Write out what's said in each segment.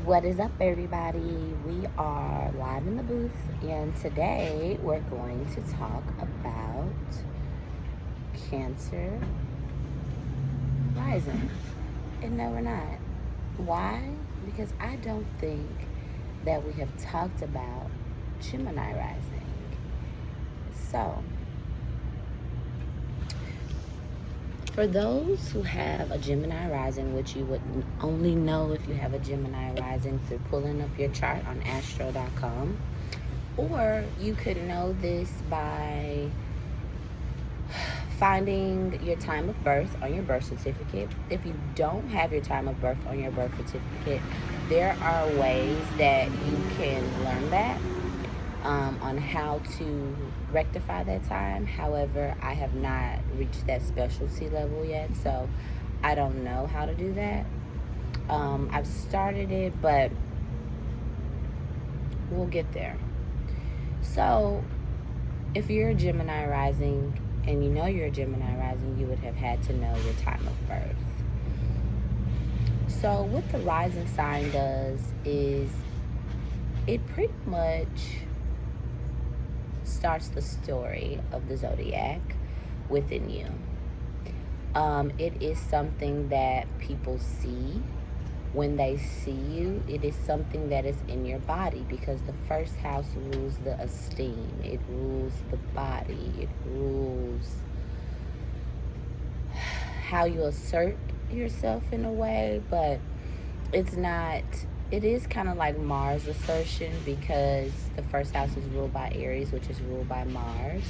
What is up, everybody? We are live in the booth, and today we're going to talk about Cancer rising. And no, we're not. Why? Because I don't think that we have talked about Gemini rising. So, for those who have a Gemini rising, which you would only know if you have a Gemini rising through pulling up your chart on astro.com, or you could know this by finding your time of birth on your birth certificate. If you don't have your time of birth on your birth certificate, there are ways that you can learn that on how to rectify that time. However, I have not reached that specialty level yet, so I don't know how to do that. I've started it, but we'll get there. So if you're a Gemini rising and you know you're a Gemini rising, you would have had to know your time of birth. So what the rising sign does is it pretty much starts the story of the zodiac within you. It is something that people see. When they see you, it is something that is in your body, because the first house rules the esteem. It rules the body. It rules how you assert yourself in a way, but it's not. It is kind of like Mars assertion, because the first house is ruled by Aries, which is ruled by Mars.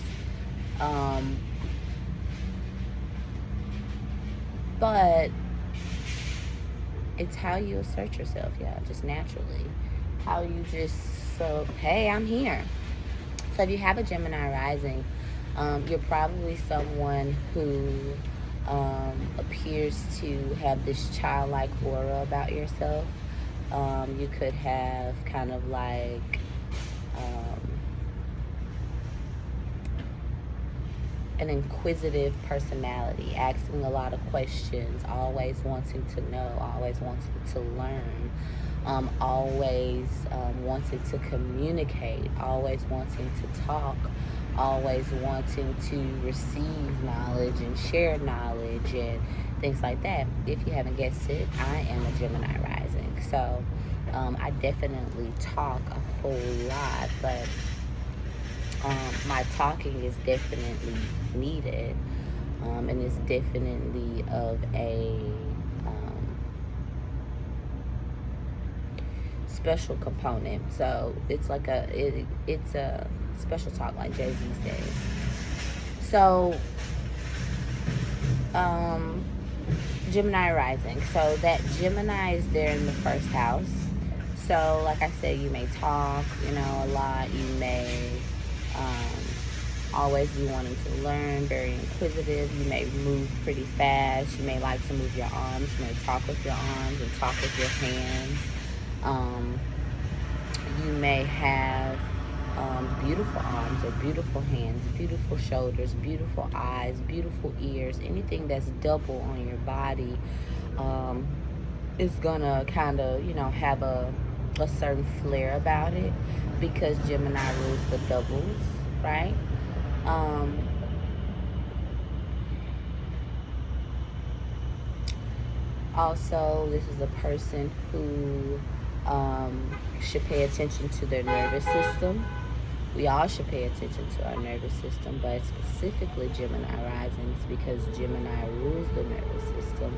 But it's how you assert yourself, just naturally. How you just, so, hey, I'm here. So if you have a Gemini rising, you're probably someone who appears to have this childlike aura about yourself. You could have kind of like an inquisitive personality, asking a lot of questions, always wanting to know, always wanting to learn, always wanting to communicate, always wanting to talk, always wanting to receive knowledge and share knowledge and things like that. If you haven't guessed it, I am a Gemini rising. So I definitely talk a whole lot, but my talking is definitely needed, and it's definitely of a special component. So it's like it's a special talk, like Jay-Z says. So Gemini rising. So that Gemini is there in the first house. So like I said, you may talk, a lot. You may always be wanting to learn, very inquisitive. You may move pretty fast. You may like to move your arms. You may talk with your arms and talk with your hands. You may have beautiful arms or beautiful hands, beautiful shoulders, beautiful eyes, beautiful ears. Anything that's double on your body is gonna kind of, have a certain flair about it, because Gemini rules the doubles, right? Also, this is a person who should pay attention to their nervous system. We all should pay attention to our nervous system, but specifically Gemini risings, because Gemini rules the nervous system.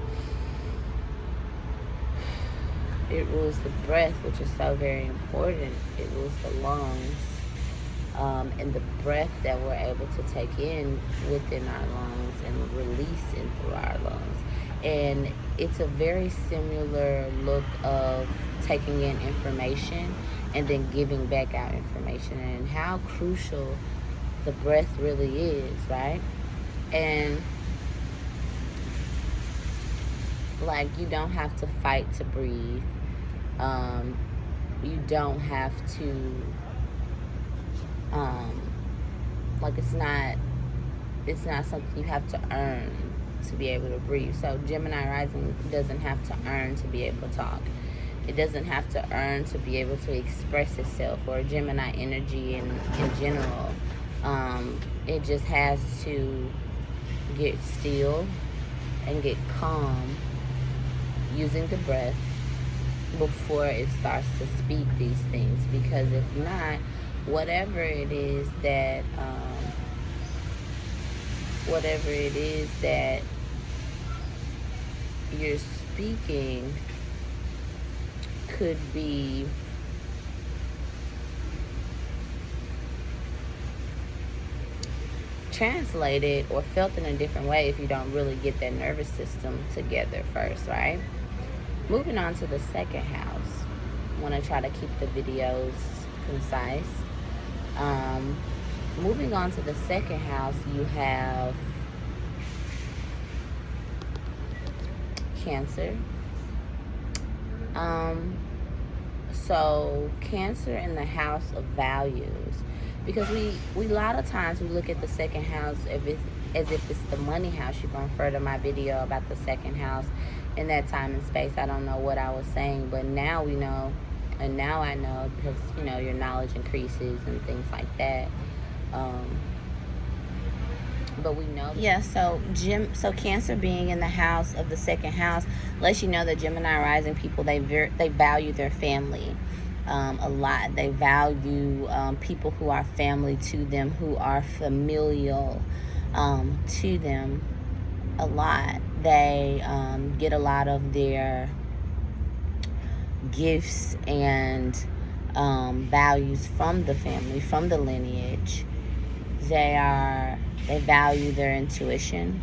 It rules the breath, which is so very important. It rules the lungs, and the breath that we're able to take in within our lungs and release in through our lungs. And it's a very similar look of taking in information and then giving back out information, and how crucial the breath really is, right? And like, you don't have to fight to breathe. You don't have to like, it's not something you have to earn to be able to breathe. So Gemini rising doesn't have to earn to be able to talk. It doesn't have to earn to be able to express itself, or Gemini energy in general. It just has to get still and get calm using the breath before it starts to speak these things. Because if not, whatever it is that you're speaking could be translated or felt in a different way if you don't really get that nervous system together first, right? Moving on to the second house. I want to try to keep the videos concise. Moving on to the second house, you have Cancer. So Cancer in the house of values, because we a lot of times we look at the second house as if it's the money house. You can refer to my video about the second house in that time and space. I don't know what I was saying, but now we know, and now I know, because your knowledge increases and things like that. But we know, so Cancer being in the house of the second house lets you know that Gemini rising people, they value their family a lot. They value people who are family to them, who are familial to them a lot. They get a lot of their gifts and values from the family, from the lineage. They value their intuition.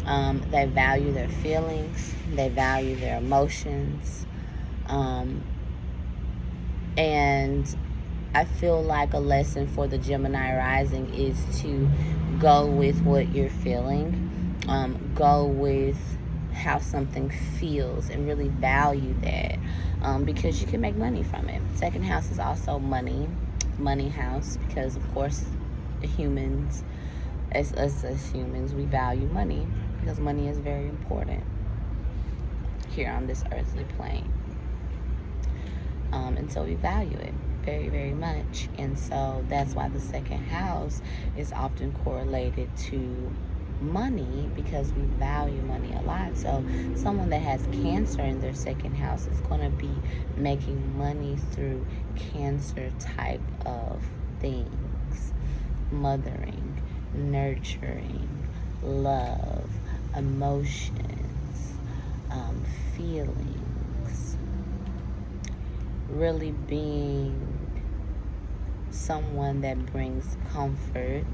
They value their feelings. They value their emotions. And I feel like a lesson for the Gemini rising is to go with what you're feeling. Go with how something feels and really value that, because you can make money from it. Second house is also money house, because of course humans, as humans, we value money, because money is very important here on this earthly plane. And so we value it very, very much. And so that's why the second house is often correlated to money, because we value money a lot. So someone that has Cancer in their second house is going to be making money through Cancer type of things: mothering, nurturing, love, emotions, feelings, really being someone that brings comfort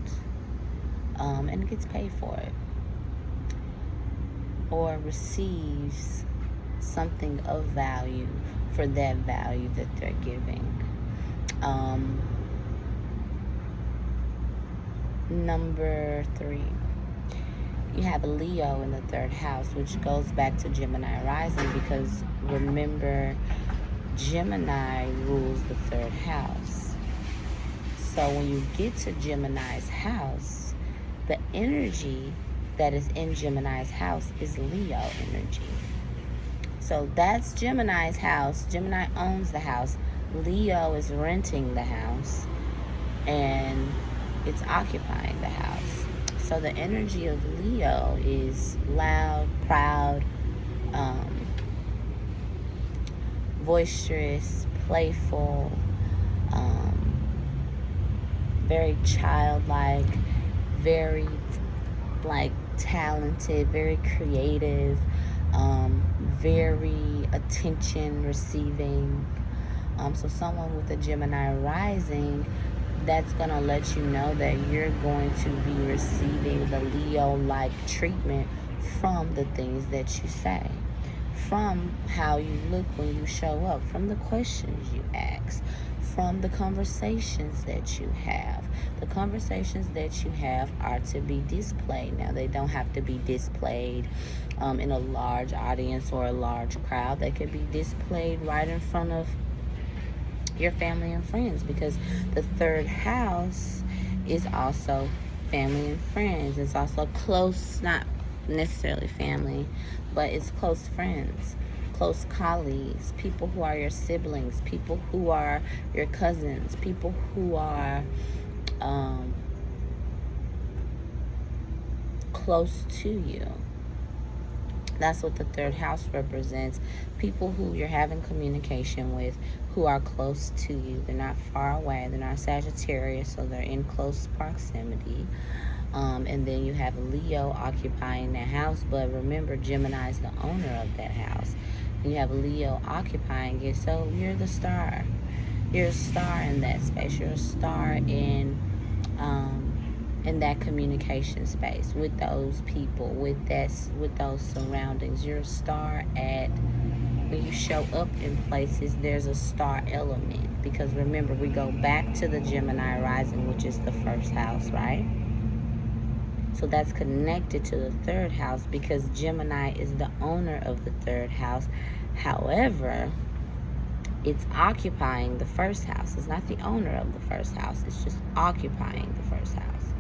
and gets paid for it, or receives something of value for that value that they're giving. Number 3, you have a Leo in the third house, which goes back to Gemini rising, because remember, Gemini rules the third house. So when you get to Gemini's house, the energy that is in Gemini's house is Leo energy. So that's Gemini's house. Gemini owns the house. Leo is renting the house, and it's occupying the house. So the energy of Leo is loud, proud, boisterous, playful, very childlike, very talented, very creative, very attention receiving. So someone with a Gemini rising, that's going to let you know that you're going to be receiving the Leo-like treatment from the things that you say, from how you look when you show up, from the questions you ask, from the conversations that you have. The conversations that you have are to be displayed. Now, they don't have to be displayed in a large audience or a large crowd. They could be displayed right in front of your family and friends, because the third house is also family and friends. It's also close, not necessarily family, but it's close friends, close colleagues, people who are your siblings, people who are your cousins, people who are close to you. That's what the third house represents. People who you're having communication with, who are close to you. They're not far away. They're not Sagittarius, so they're in close proximity. And then you have Leo occupying that house. But remember, Gemini is the owner of that house. And you have Leo occupying it. So you're the star. You're a star in that space. You're a star in that communication space with those people, with those surroundings. You're a star at, when you show up in places, there's a star element. Because remember, we go back to the Gemini rising, which is the first house, right? So that's connected to the third house because Gemini is the owner of the third house. However, it's occupying the first house. It's not the owner of the first house. It's just occupying the first house.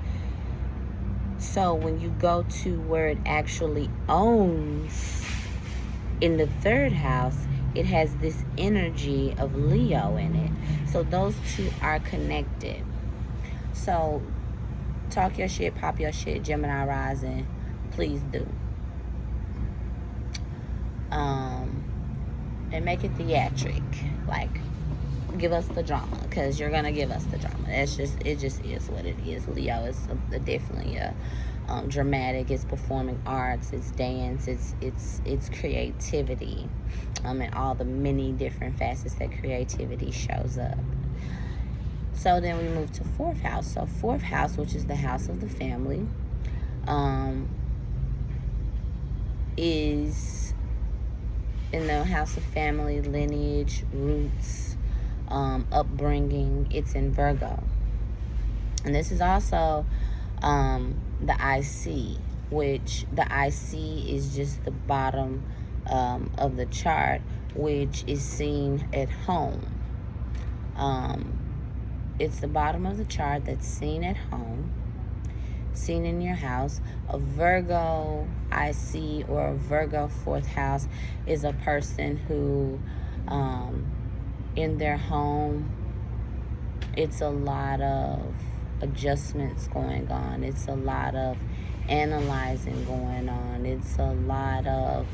So when you go to where it actually owns in the third house, it has this energy of Leo in it. So those two are connected. So talk your shit, pop your shit, Gemini rising, please do. And make it theatric. Like, give us the drama, because you're gonna give us the drama. It just is what it is. Leo is definitely dramatic. It's performing arts, it's dance, it's creativity, and all the many different facets that creativity shows up. So then we move to fourth house. So fourth house, which is the house of the family, is in the house of family, lineage, roots, upbringing. It's in Virgo. And this is also the IC, which the IC is just the bottom of the chart, which is seen at home. It's the bottom of the chart that's seen at home, seen in your house. A Virgo IC or a Virgo fourth house is a person who, in their home, it's a lot of adjustments going on. It's a lot of analyzing going on. It's a lot of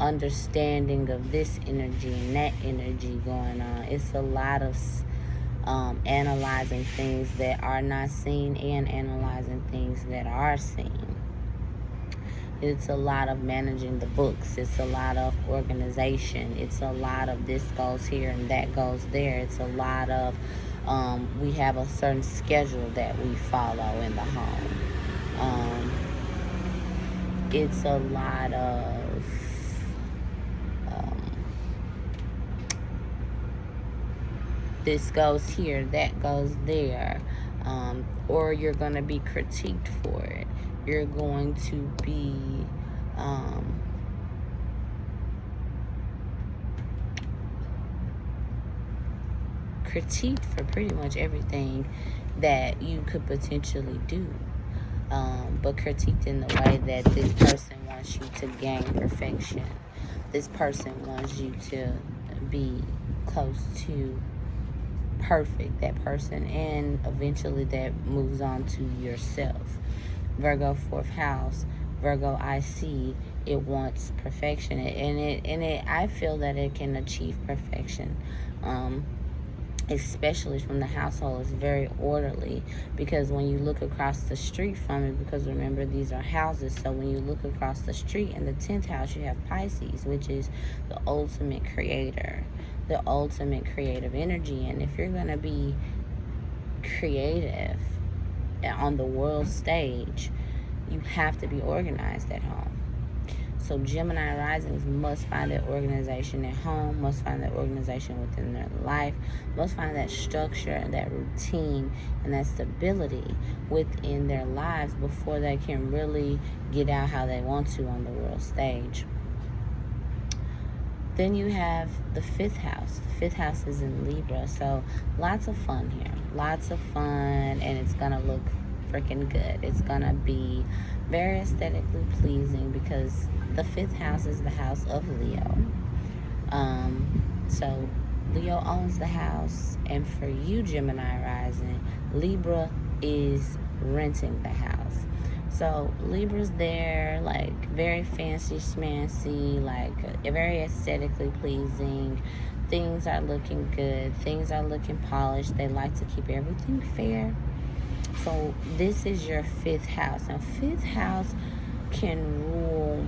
understanding of this energy and that energy going on. It's a lot of analyzing things that are not seen and analyzing things that are seen. It's a lot of managing the books. It's a lot of organization. It's a lot of this goes here and that goes there. It's a lot of we have a certain schedule that we follow in the home. It's a lot of this goes here, that goes there, or you're going to be critiqued for it. You're going to be critiqued for pretty much everything that you could potentially do, but critiqued in the way that this person wants you to gain perfection. This person wants you to be close to perfect, that person, and eventually that moves on to yourself. Virgo fourth house, Virgo IC, it wants perfection, and I feel that it can achieve perfection, especially from the household. It's very orderly, because when you look across the street from it, because remember, these are houses, so when you look across the street in the 10th house, you have Pisces, which is the ultimate creator, the ultimate creative energy. And if you're going to be creative on the world stage, you have to be organized at home. So Gemini risings must find that organization at home, must find that organization within their life, must find that structure and that routine and that stability within their lives before they can really get out how they want to on the world stage. Then you have the fifth house. The fifth house is in Libra, so lots of fun here. Lots of fun, and it's going to look freaking good. It's going to be very aesthetically pleasing, because the 5th house is the house of Leo. So Leo owns the house, and for you, Gemini rising, Libra is renting the house. So Libra's there, like very fancy schmancy, like very aesthetically pleasing. Things are looking good. Things are looking polished. They like to keep everything fair. So this is your 5th house. Now 5th house can rule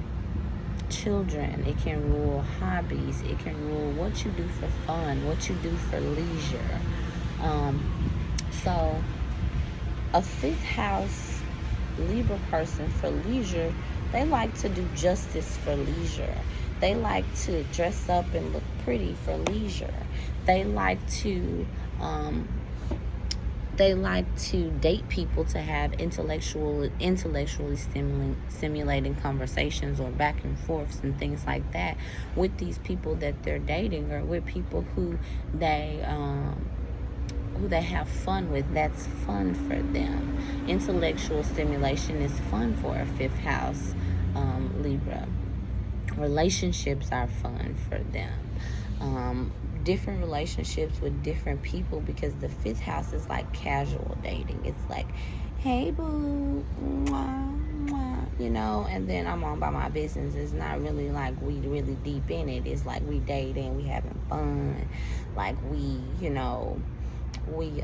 children. It can rule hobbies. It can rule what you do for fun, what you do for leisure. So a 5th house Libra person for leisure, they like to do justice for leisure. They like to dress up and look pretty for leisure. They like to date people to have intellectually stimulating conversations or back and forths and things like that with these people that they're dating, or with people who they have fun with. That's fun for them. Intellectual stimulation is fun for a 5th house Libra. Relationships are fun for them. Different relationships with different people, because the 5th house is like casual dating. It's like, hey boo, mwah, mwah, you know, and then I'm on by my business. It's not really like we really deep in it. It's like we dating, we having fun, like we, you know, we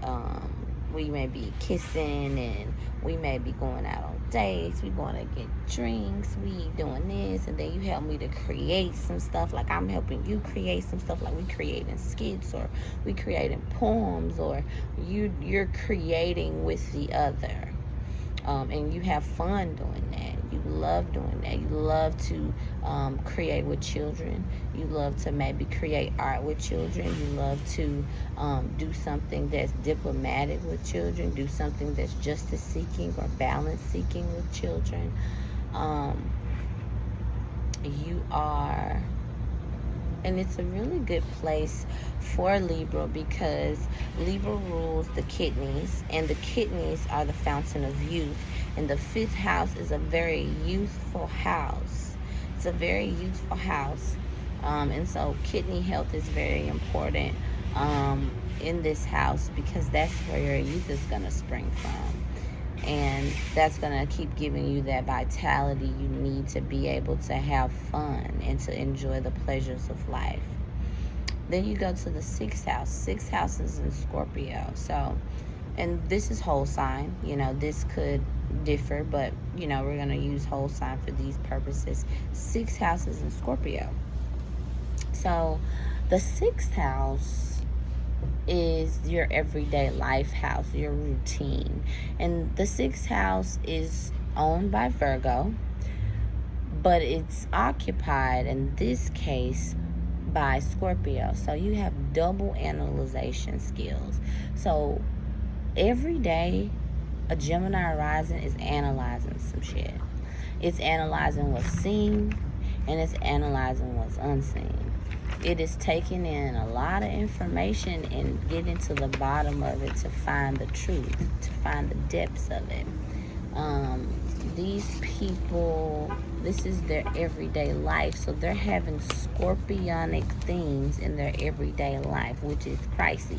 may be kissing, and we may be going out on dates, we going to get drinks, we doing this, and then you help me to create some stuff, like I'm helping you create some stuff, like we creating skits, or we creating poems, or you're creating with the other, and you have fun doing that. You love doing that. You love to create with children. You love to maybe create art with children. You love to do something that's diplomatic with children. Do something that's justice seeking or balance seeking with children. You are, and it's a really good place for Libra, because Libra rules the kidneys, and the kidneys are the fountain of youth. And the 5th house is a very youthful house. It's a very youthful house. And so kidney health is very important in this house, because that's where your youth is going to spring from. And that's going to keep giving you that vitality you need to be able to have fun and to enjoy the pleasures of life. Then you go to the 6th house. 6th house is in Scorpio. So, and this is whole sign. You know, this could differ, but, you know, we're going to use whole sign for these purposes. 6th house is in Scorpio. So, the 6th house is your everyday life house, your routine. And the 6th house is owned by Virgo, but it's occupied, in this case, by Scorpio. So you have double analyzation skills. So every day, a Gemini rising is analyzing some shit. It's analyzing what's seen, and it's analyzing what's unseen. It is taking in a lot of information and getting to the bottom of it to find the truth, to find the depths of it. These people, this is their everyday life, so they're having scorpionic things in their everyday life, which is crises.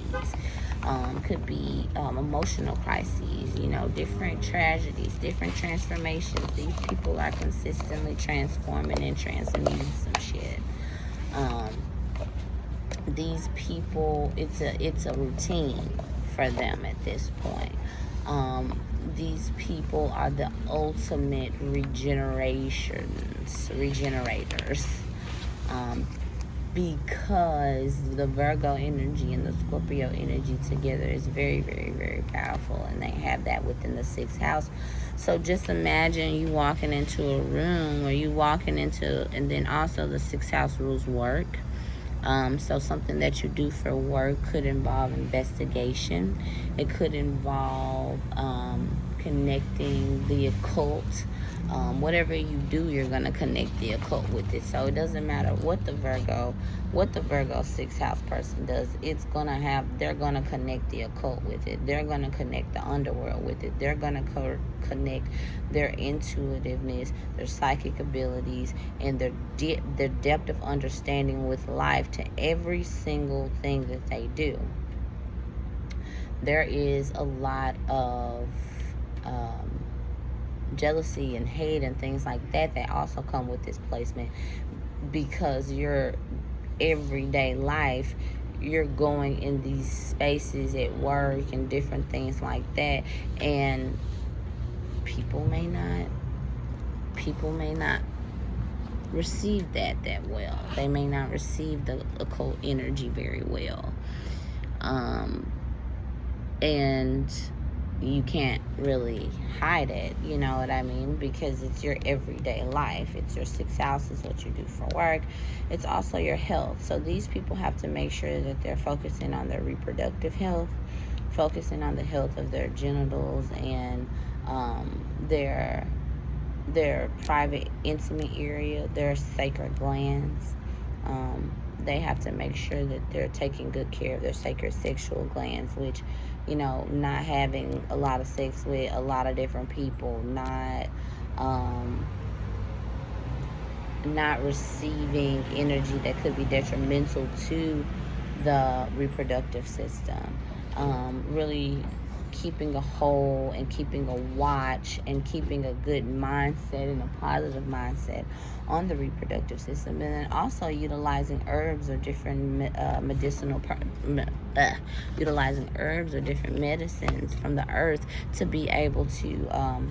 Could be emotional crises, you know, different tragedies, different transformations. These people are consistently transforming and transmuting some shit. These people, it's a routine for them at this point. These people are the ultimate regenerators, because the Virgo energy and the Scorpio energy together is very, very, very powerful, and they have that within the 6th house. So just imagine you walking into a room, or you walking into, and then also the 6th house rules work. So something that you do for work could involve investigation. It could involve connecting the occult. Whatever you do, you're gonna connect the occult with it. So it doesn't matter what the Virgo 6th house person does. They're gonna connect the occult with it. They're gonna connect the underworld with it. They're gonna connect their intuitiveness, their psychic abilities, and their depth of understanding with life to every single thing that they do. There is a lot of jealousy and hate and things like that also come with this placement, because your everyday life, you're going in these spaces at work and different things like that, and people may not receive that well. They may not receive the occult energy very well, and you can't really hide it, you know what I mean? Because it's your everyday life. It's your 6th house, it's what you do for work. It's also your health. So these people have to make sure that they're focusing on their reproductive health, focusing on the health of their genitals and their private, intimate area, their sacred glands. They have to make sure that they're taking good care of their sacred sexual glands, which, you know, not having a lot of sex with a lot of different people, not receiving energy that could be detrimental to the reproductive system. Really keeping a whole and keeping a watch and keeping a good mindset and a positive mindset on the reproductive system, and then also utilizing herbs or different utilizing herbs or different medicines from the earth to be able to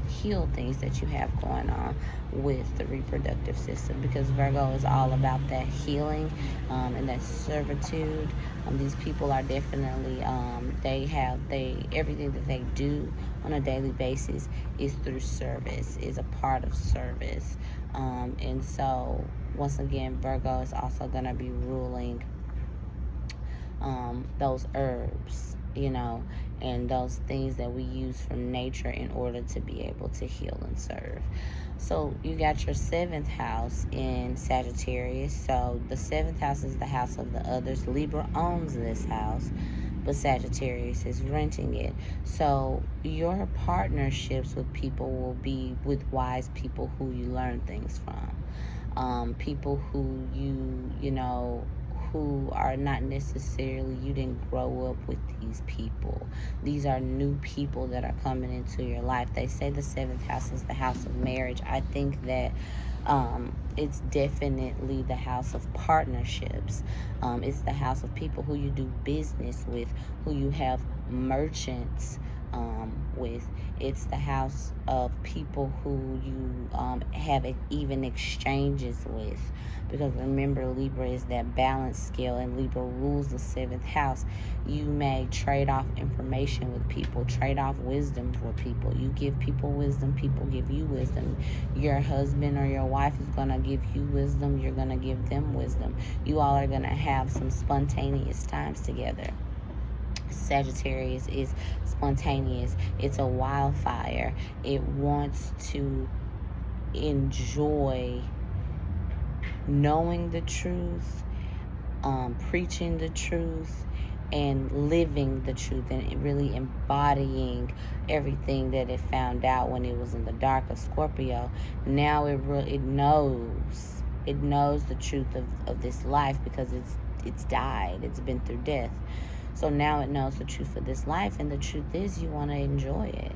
heal things that you have going on with the reproductive system, because Virgo is all about that healing and that servitude. These people are definitely everything that they do on a daily basis is through service, is a part of service. And so once again, Virgo is also going to be ruling those herbs, you know, and those things that we use from nature in order to be able to heal and serve. So you got your 7th house in Sagittarius. So the 7th house is the house of the others. Libra owns this house, but Sagittarius is renting it. So your partnerships with people will be with wise people who you learn things from. People who you know, who are not necessarily, you didn't grow up with these people. These are new people that are coming into your life. They say the 7th house is the house of marriage. I think that it's definitely the house of partnerships. It's the house of people who you do business with, who you have merchants with. It's the house of people who you have even exchanges with, because remember, Libra is that balance scale, and Libra rules the 7th house. You may trade off information with people, trade off wisdom for people. You give people wisdom, people give you wisdom. Your husband or your wife is going to give you wisdom, you're going to give them wisdom. You all are going to have some spontaneous times together. Sagittarius is spontaneous. It's a wildfire. It wants to enjoy knowing the truth, preaching the truth, and living the truth, and really embodying everything that it found out when it was in the dark of Scorpio. Now it knows the truth of this life, because it's died, it's been through death. So now it knows the truth of this life, and the truth is you want to enjoy it.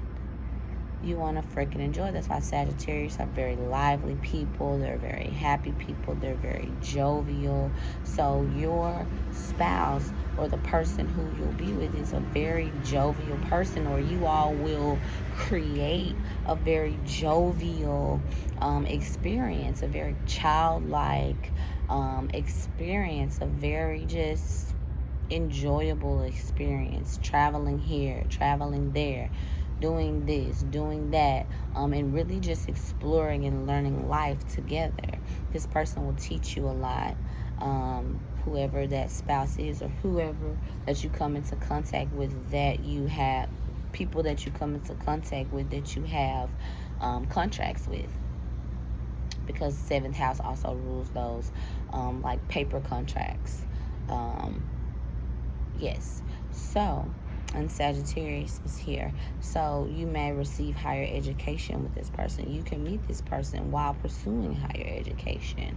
You want to freaking enjoy. That's why Sagittarius are very lively people. They're very happy people. They're very jovial. So your spouse or the person who you'll be with is a very jovial person, or you all will create a very jovial experience, a very childlike experience, a very just enjoyable experience, traveling here, traveling there, doing this, doing that, and really just exploring and learning life together. This person will teach you a lot. Whoever that spouse is, or whoever that you come into contact with, that you have people that you come into contact with that you have contracts with, because 7th house also rules those like paper contracts. Yes. So, and Sagittarius is here. So you may receive higher education with this person. You can meet this person while pursuing higher education.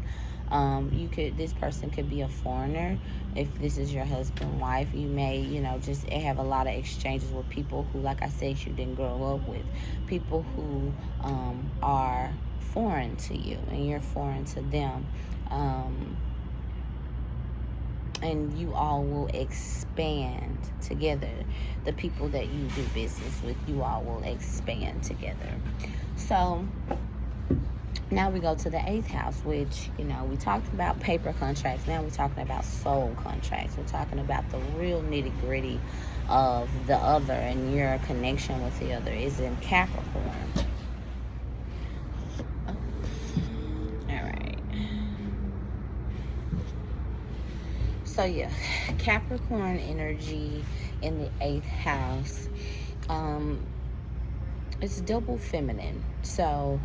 This person could be a foreigner. If this is your husband, wife, you may, just have a lot of exchanges with people who, like I said, you didn't grow up with. People who are foreign to you and you're foreign to them. And you all will expand together. The people that you do business with, you all will expand together. So now we go to the 8th house, which, we talked about paper contracts. Now we're talking about soul contracts. We're talking about the real nitty-gritty of the other and your connection with the other is in Capricorn. So yeah, Capricorn energy in the 8th house, it's double feminine. So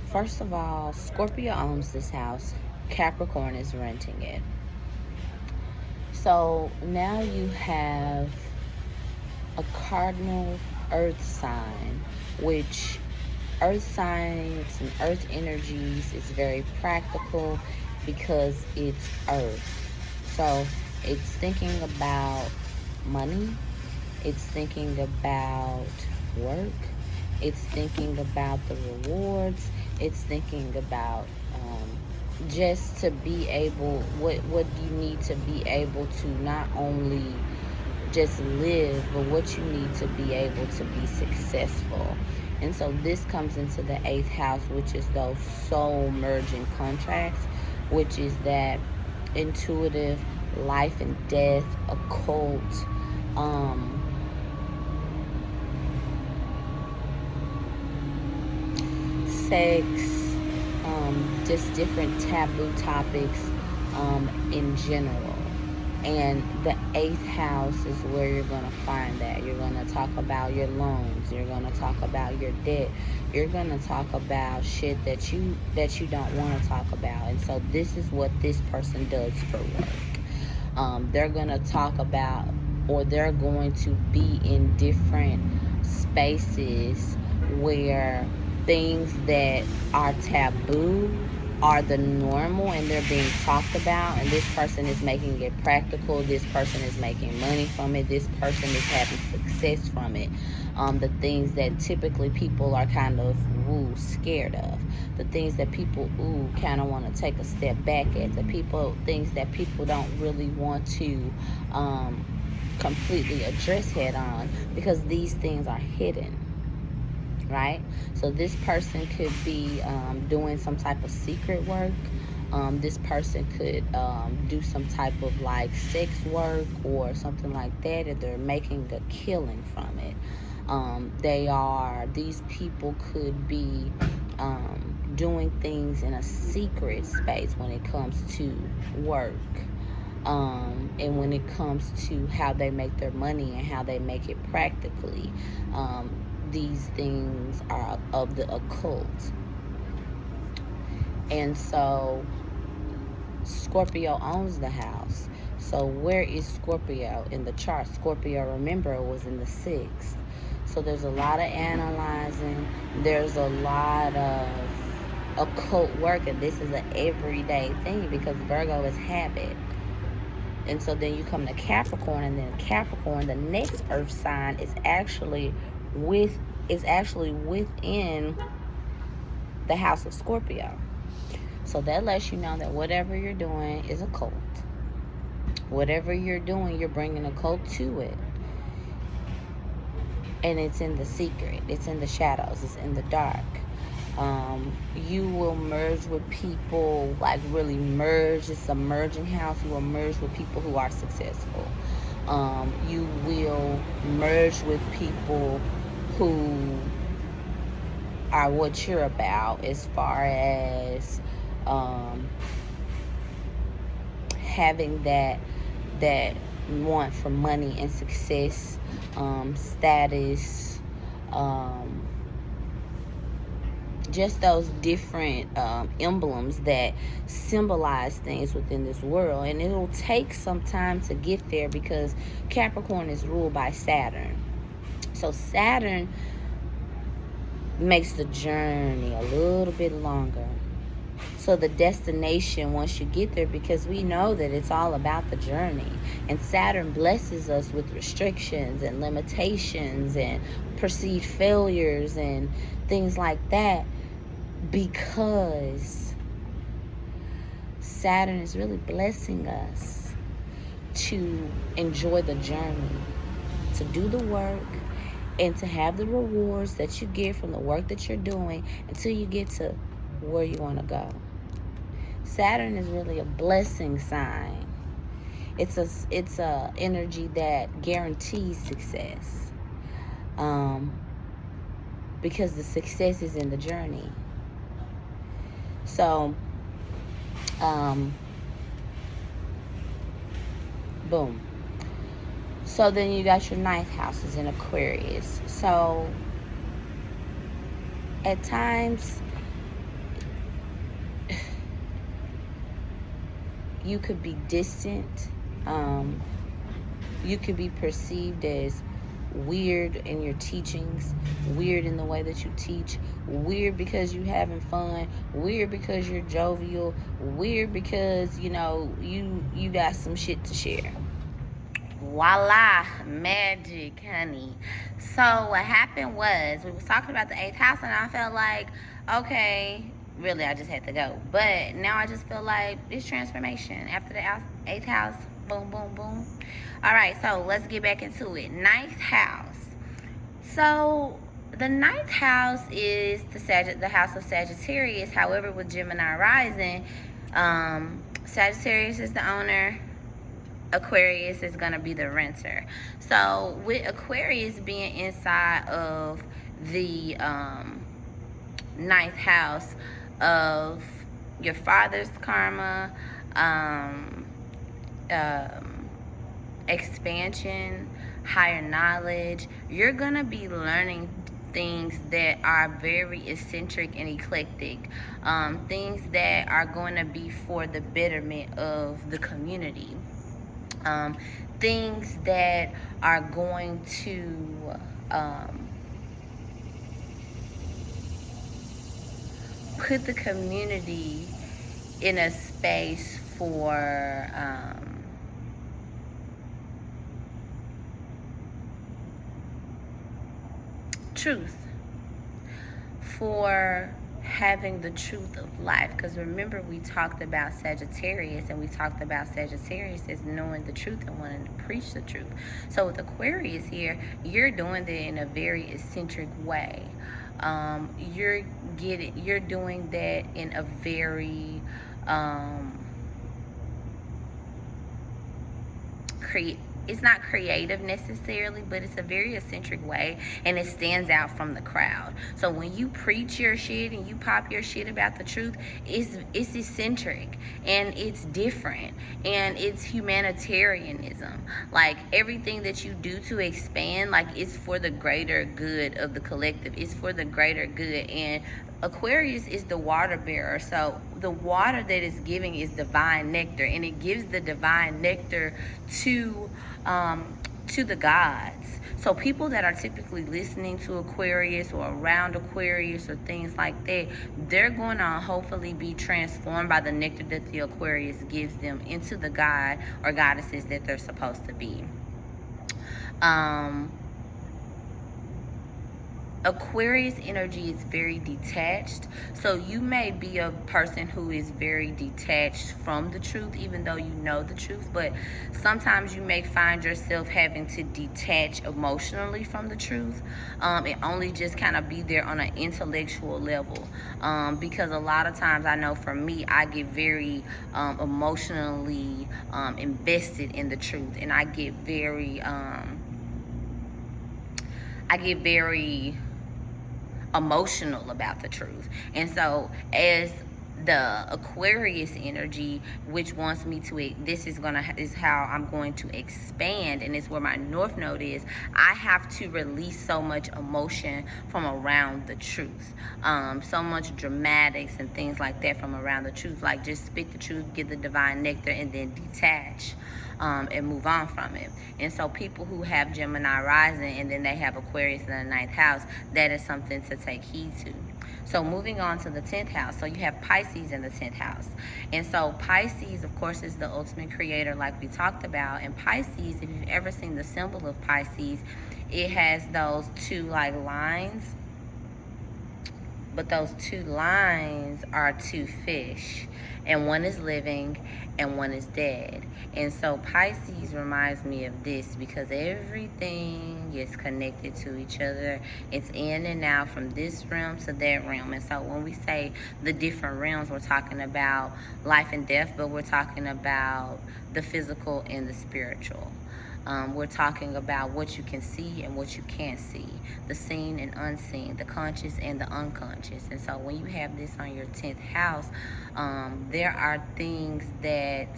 first of all, Scorpio owns this house. Capricorn is renting it. So now you have a cardinal earth sign, which earth signs and earth energies is very practical because it's earth. So it's thinking about money, it's thinking about work, it's thinking about the rewards, it's thinking about just to be able, what you need to be able to not only just live, but what you need to be able to be successful. And so this comes into the 8th house, which is those soul merging contracts, which is that intuitive, life and death, occult, sex, just different taboo topics in general. And the 8th house is where you're going to find that. You're going to talk about your loans. You're going to talk about your debt. You're going to talk about shit that you don't want to talk about. And so this is what this person does for work. They're going to talk about, or they're going to be in different spaces where things that are taboo are the normal and they're being talked about, and this person is making it practical, this person is making money from it, this person is having success from it. The things that typically people are kind of scared of, the things that people kind of want to take a step back at, things that people don't really want to completely address head on, because these things are hidden. Right? So this person could be doing some type of secret work. This person could do some type of like sex work or something like that, and they're making a killing from it. These people could be doing things in a secret space when it comes to work. And when it comes to how they make their money and how they make it practically. These things are of the occult. And so Scorpio owns the house. So where is Scorpio in the chart? Scorpio, remember, was in the 6th. So there's a lot of analyzing. There's a lot of occult work. And this is an everyday thing because Virgo is habit. And so then you come to Capricorn, and then Capricorn, the next earth sign, is actually within the house of Scorpio. So that lets you know that whatever you're doing is a cult. Whatever you're doing, you're bringing a cult to it. And it's in the secret. It's in the shadows. It's in the dark. You will merge with people, like really merge. It's a merging house. You will merge with people who are successful. You will merge with people who are what you're about, as far as having that want for money and success, status, just those different emblems that symbolize things within this world. And it'll take some time to get there because Capricorn is ruled by Saturn. So Saturn makes the journey a little bit longer. So the destination, once you get there, because we know that it's all about the journey. And Saturn blesses us with restrictions and limitations and perceived failures and things like that, because Saturn is really blessing us to enjoy the journey, to do the work, and to have the rewards that you get from the work that you're doing until you get to where you want to go. Saturn is really a blessing sign. It's a energy that guarantees success, because the success is in the journey. So, boom. So then you got your 9th houses in Aquarius. So at times you could be distant. You could be perceived as weird in your teachings, weird in the way that you teach, weird because you're having fun, weird because you're jovial, weird because, you know, you got some shit to share. Voila, magic, honey. So what happened was, we was talking about the 8th house, and I felt like, okay, really, I just had to go. But now I just feel like it's transformation. After the 8th house, boom, boom, boom. All right, so let's get back into it. 9th house. So the 9th house is the house of Sagittarius. However, with Gemini Rising, Sagittarius is the owner. Aquarius is going to be the renter. So with Aquarius being inside of the 9th house of your father's karma, expansion, higher knowledge, you're going to be learning things that are very eccentric and eclectic, things that are going to be for the betterment of the community. Things that are going to put the community in a space for truth, for having the truth of life. Because remember, we talked about Sagittarius, and we talked about Sagittarius as knowing the truth and wanting to preach the truth. So with Aquarius here, you're doing that in a very eccentric way. You're doing that in a very it's not creative necessarily, but it's a very eccentric way, and it stands out from the crowd. So when you preach your shit and you pop your shit about the truth, it's eccentric, and it's different, and it's humanitarianism. Like, everything that you do to expand, like, it's for the greater good of the collective. It's for the greater good. And Aquarius is the water bearer, so the water that is giving is divine nectar, and it gives the divine nectar to the gods. So people that are typically listening to Aquarius or around Aquarius or things like that, they're going to hopefully be transformed by the nectar that the Aquarius gives them into the god or goddesses that they're supposed to be. Aquarius energy is very detached, so you may be a person who is very detached from the truth, even though you know the truth, but sometimes you may find yourself having to detach emotionally from the truth, and only just kind of be there on an intellectual level, because a lot of times, I know for me, I get very emotionally invested in the truth, and I get very emotional about the truth. And so as the Aquarius energy, which wants me to, this is how I'm going to expand, and it's where my north node is. I have to release so much emotion from around the truth, so much dramatics and things like that from around the truth. Like, just speak the truth, get the divine nectar, and then detach and move on from it. And so people who have Gemini rising and then they have Aquarius in the 9th house, that is something to take heed to. So moving on to the 10th house. So you have Pisces in the 10th house. And so Pisces, of course, is the ultimate creator, like we talked about. And Pisces, if you've ever seen the symbol of Pisces, it has those two like lines. But those two lines are two fish. And one is living and one is dead. And so Pisces reminds me of this, because everything is connected to each other. It's in and out from this realm to that realm. And so when we say the different realms, we're talking about life and death, but we're talking about the physical and the spiritual. We're talking about what you can see and what you can't see, the seen and unseen, the conscious and the unconscious. And so when you have this on your 10th house, there are things that,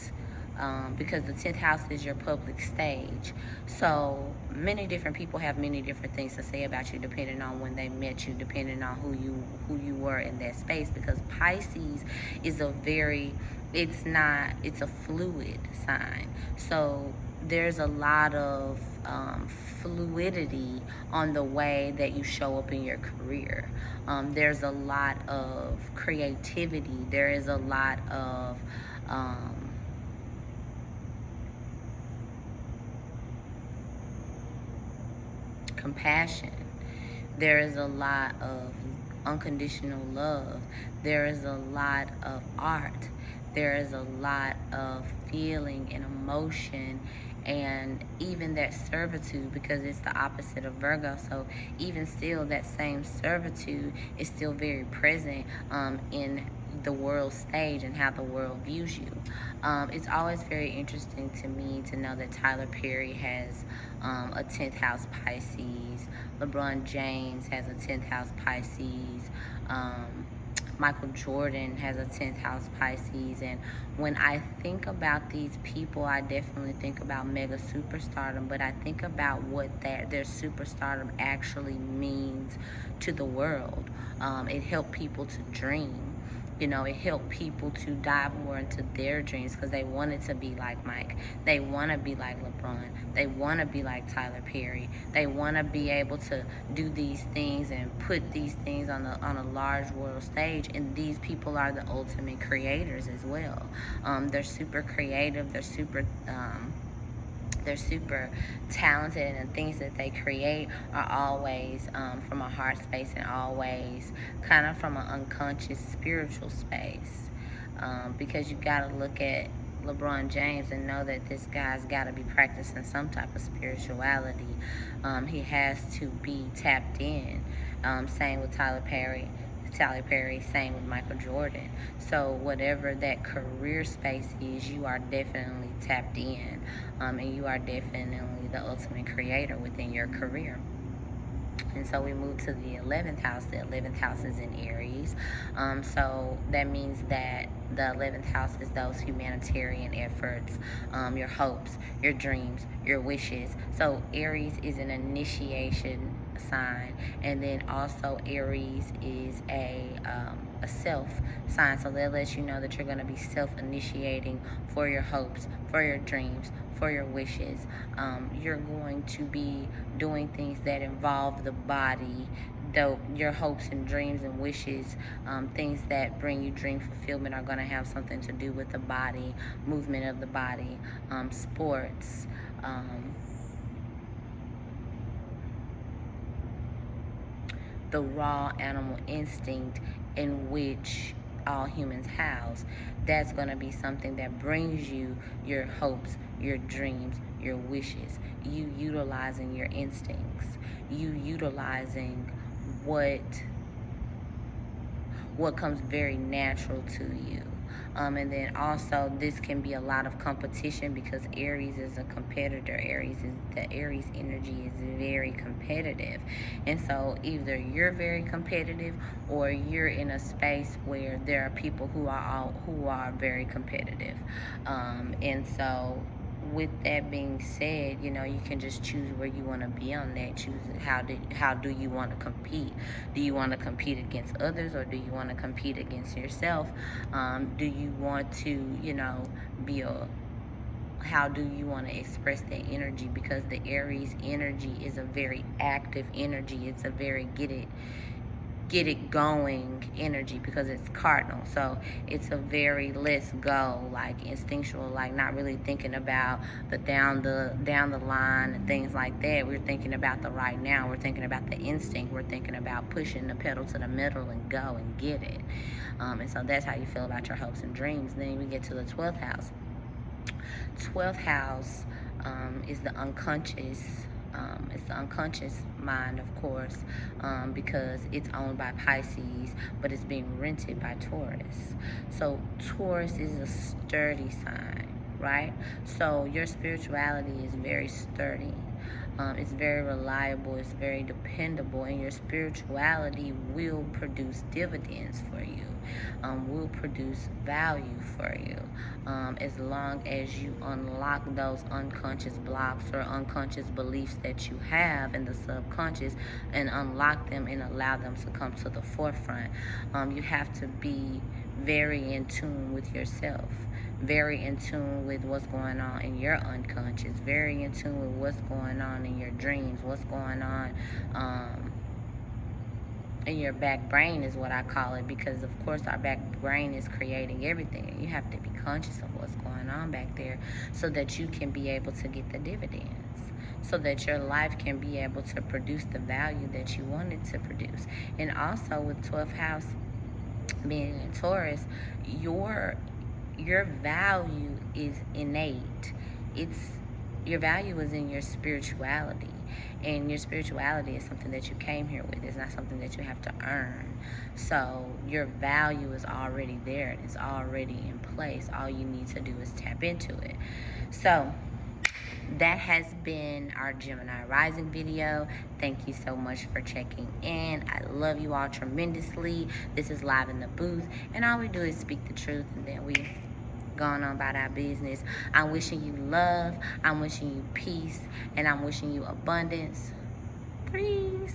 because the 10th house is your public stage, so many different people have many different things to say about you, depending on when they met you, depending on who you were in that space. Because Pisces is it's a fluid sign. So there's a lot of fluidity on the way that you show up in your career. There's a lot of creativity. There is a lot of compassion. There is a lot of unconditional love. There is a lot of art. There is a lot of feeling and emotion, and even that servitude, because it's the opposite of Virgo. So even still, that same servitude is still very present in the world stage and how the world views you. It's always very interesting to me to know that Tyler Perry has a 10th house Pisces. LeBron James has a 10th house Pisces. Michael Jordan has a 10th house Pisces. And when I think about these people, I definitely think about mega superstardom, but I think about what their superstardom actually means to the world. It helped people to dream. You know, it helped people to dive more into their dreams, because they wanted to be like Mike. They want to be like LeBron. They want to be like Tyler Perry. They want to be able to do these things and put these things on a large world stage. And these people are the ultimate creators as well. They're super creative. They're super talented, and the things that they create are always from a heart space, and always kind of from an unconscious spiritual space, because you got to look at LeBron James and know that this guy's got to be practicing some type of spirituality. He has to be tapped in. Same with Tyler Perry, same with Michael Jordan. So whatever that career space is, you are definitely tapped in, and you are definitely the ultimate creator within your career. And so we move to the 11th house. The 11th house is in Aries. So that means that the 11th house is those humanitarian efforts, your hopes, your dreams, your wishes. So Aries is an initiation sign, and then also Aries is a self sign. So that lets you know that you're going to be self-initiating for your hopes, for your dreams, for your wishes. You're going to be doing things that involve the body, though your hopes and dreams and wishes, things that bring you dream fulfillment, are going to have something to do with the body, movement of the body, sports, the raw animal instinct in which all humans house. That's going to be something that brings you your hopes, your dreams, your wishes. You utilizing your instincts. You utilizing what comes very natural to you. And then also this can be a lot of competition, because Aries is a competitor. The Aries energy is very competitive, and so either you're very competitive or you're in a space where there are people who are very competitive. And so with that being said, you know, you can just choose where you want to be on that. Choose how do you want to compete. Do you want to compete against others, or do you want to compete against yourself? Do you want to, you know, how do you want to express that energy? Because the Aries energy is a very active energy. It's a very get it going energy, because it's cardinal. So it's a very let's go, like instinctual, like not really thinking about the down the line and things like that. We're thinking about the right now. We're thinking about the instinct. We're thinking about pushing the pedal to the metal and go and get it. And so that's how you feel about your hopes and dreams. Then we get to the 12th house. 12th house is the unconscious. It's the unconscious mind, of course, because it's owned by Pisces, but it's being rented by Taurus. So Taurus is a sturdy sign, right? So your spirituality is very sturdy. It's very reliable. It's very dependable, and your spirituality will produce dividends for you. Will produce value for you, as long as you unlock those unconscious blocks or unconscious beliefs that you have in the subconscious, and unlock them and allow them to come to the forefront. You have to be very in tune with yourself, very in tune with what's going on in your unconscious, very in tune with what's going on in your dreams, what's going on in your back brain is what I call it, because of course our back brain is creating everything, and you have to be conscious of what's going on back there so that you can be able to get the dividends, so that your life can be able to produce the value that you want it to produce. And also with 12th house being in Taurus, your value is innate. Your value is in your spirituality, and your spirituality is something that you came here with. It's not something that you have to earn. So your value is already there, and it's already in place. All you need to do is tap into it. So that has been our Gemini Rising video. Thank you so much for checking in. I love you all tremendously. This is Live in the Booth, and all we do is speak the truth, and then we going on about our business. I'm wishing you love, I'm wishing you peace, and I'm wishing you abundance. Please.